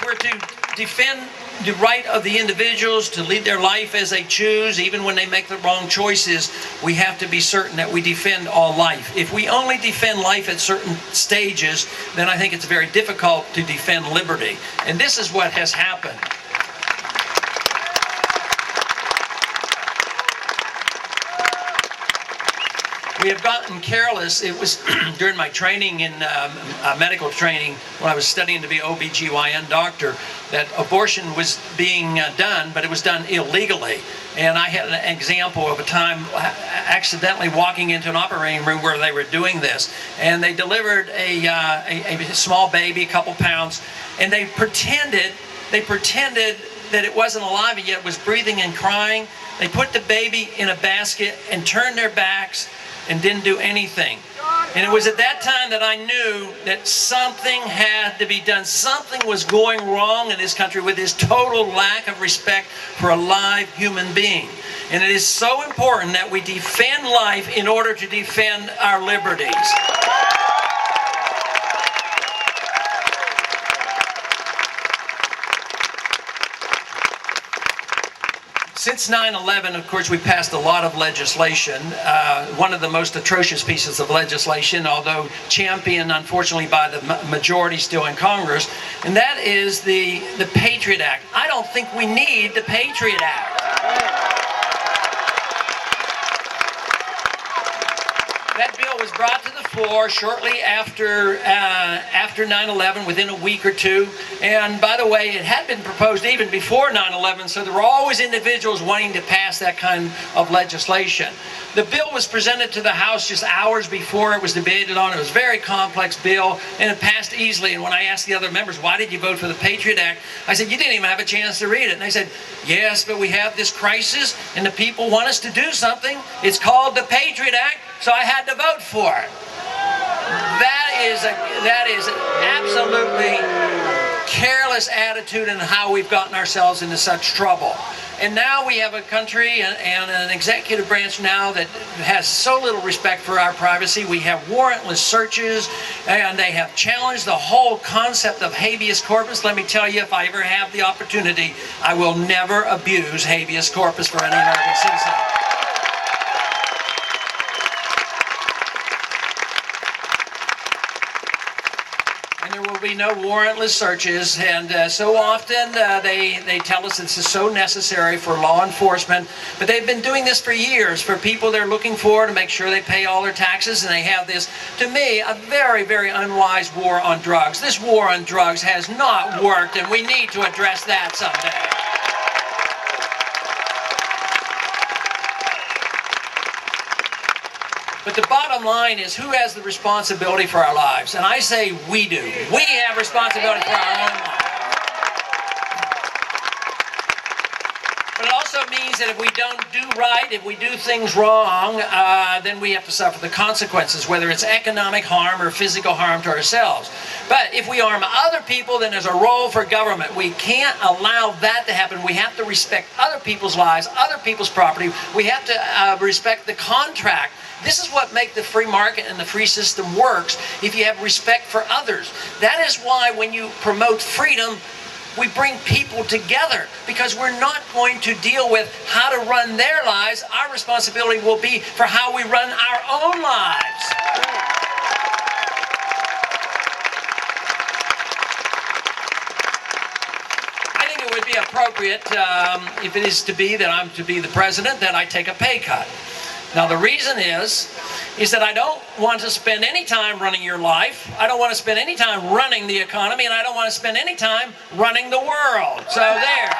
if we're to defend the right of the individuals to lead their life as they choose, even when they make the wrong choices, we have to be certain that we defend all life. If we only defend life at certain stages, then I think it's very difficult to defend liberty. And this is what has happened. We have gotten careless. It was during my training in medical training, when I was studying to be OBGYN doctor, that abortion was being done, but it was done illegally. And I had an example of a time accidentally walking into an operating room where they were doing this. And they delivered a small baby, a couple pounds, and they pretended that it wasn't alive and yet it was breathing and crying. They put the baby in a basket and turned their backs and didn't do anything. And it was at that time that I knew that something had to be done. Something was going wrong in this country with this total lack of respect for a live human being. And it is so important that we defend life in order to defend our liberties. Since 9/11, of course, we passed a lot of legislation. One of the most atrocious pieces of legislation, although championed, unfortunately, by the majority still in Congress, and that is the Patriot Act. I don't think we need the Patriot Act. That bill was brought to the floor shortly after 9/11, within a week or two. And by the way, it had been proposed even before 9/11, so there were always individuals wanting to pass that kind of legislation. The bill was presented to the House just hours before it was debated on. It was a very complex bill, and it passed easily. And when I asked the other members, why did you vote for the Patriot Act? I said, you didn't even have a chance to read it. And they said, yes, but we have this crisis, and the people want us to do something. It's called the Patriot Act, so I had to vote for it. That is absolutely careless attitude in how we've gotten ourselves into such trouble. And now we have a country and an executive branch now that has so little respect for our privacy. We have warrantless searches, and they have challenged the whole concept of habeas corpus. Let me tell you, if I ever have the opportunity, I will never abuse habeas corpus for any American citizen. There will be no warrantless searches, and so often they tell us this is so necessary for law enforcement, but they've been doing this for years for people they're looking for to make sure they pay all their taxes, and they have this, to me, a very, very unwise war on drugs. This war on drugs has not worked, and we need to address that someday. But the bottom line is, who has the responsibility for our lives? And I say we do. We have responsibility for our own lives. But it also means that if we don't do right, if we do things wrong, then we have to suffer the consequences, whether it's economic harm or physical harm to ourselves. But if we harm other people, then there's a role for government. We can't allow that to happen. We have to respect other people's lives, other people's property. We have to respect the contract. This is what makes the free market and the free system works, if you have respect for others. That is why when you promote freedom, we bring people together, because we're not going to deal with how to run their lives. Our responsibility will be for how we run our own lives. I think it would be appropriate, if it is to be that I'm to be the president, that I take a pay cut. Now the reason is that I don't want to spend any time running your life. I don't want to spend any time running the economy, and I don't want to spend any time running the world. So there.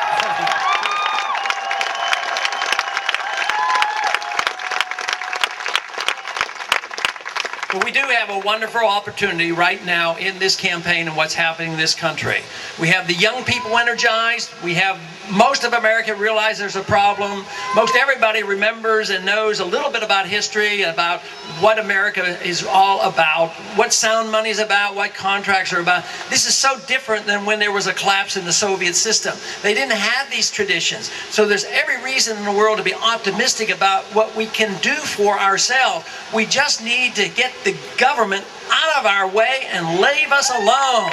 But we do have a wonderful opportunity right now in this campaign and what's happening in this country. We have the young people energized. We have most of America realize there's a problem. Most everybody remembers and knows a little bit about history, about what America is all about, what sound money is about, what contracts are about. This is so different than when there was a collapse in the Soviet system. They didn't have these traditions. So there's every reason in the world to be optimistic about what we can do for ourselves. We just need to get the government out of our way and leave us alone.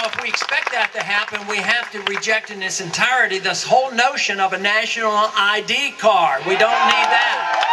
Now, if we expect that to happen, we have to reject in its entirety this whole notion of a national ID card. We don't need that.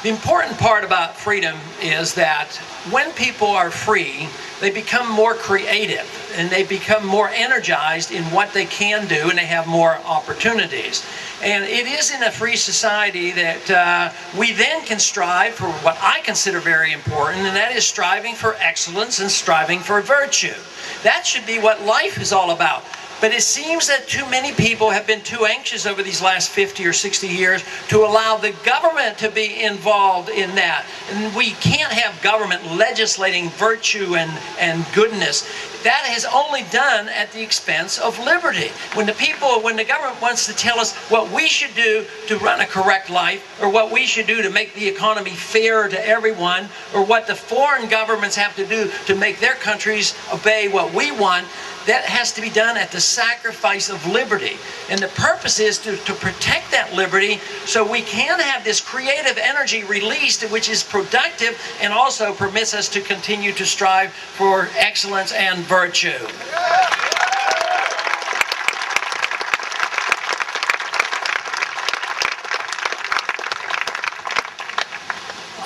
The important part about freedom is that when people are free, they become more creative and they become more energized in what they can do, and they have more opportunities. And it is in a free society that we then can strive for what I consider very important, and that is striving for excellence and striving for virtue. That should be what life is all about. But it seems that too many people have been too anxious over these last 50 or 60 years to allow the government to be involved in that. And we can't have government legislating virtue and goodness. That is only done at the expense of liberty. When the government wants to tell us what we should do to run a correct life, or what we should do to make the economy fair to everyone, or what the foreign governments have to do to make their countries obey what we want, that has to be done at the sacrifice of liberty. And the purpose is to protect that liberty so we can have this creative energy released, which is productive and also permits us to continue to strive for excellence and virtue.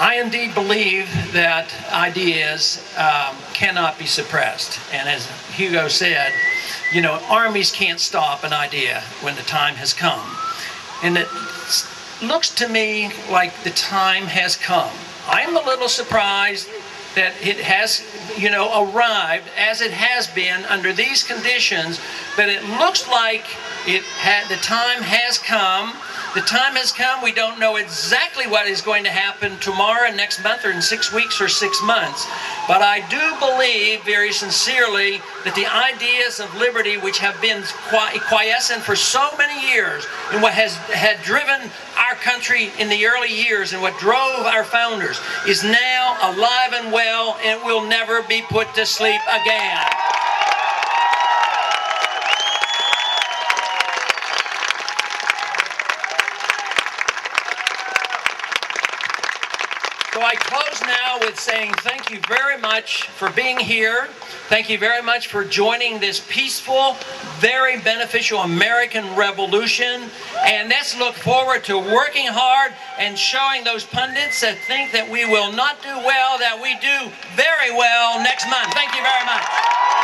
I indeed believe that ideas cannot be suppressed. And as Hugo said, you know, armies can't stop an idea when the time has come. And it looks to me like the time has come. I'm a little surprised that it has, you know, arrived as it has been under these conditions, but it looks like the time has come. The time has come. We don't know exactly what is going to happen tomorrow, next month, or in 6 weeks or 6 months. But I do believe very sincerely that the ideas of liberty, which have been quiescent for so many years, and what had driven our country in the early years and what drove our founders, is now alive and well and will never be put to sleep again. So I close now with saying thank you very much for being here. Thank you very much for joining this peaceful, very beneficial American Revolution. And let's look forward to working hard and showing those pundits that think that we will not do well, that we do very well next month. Thank you very much.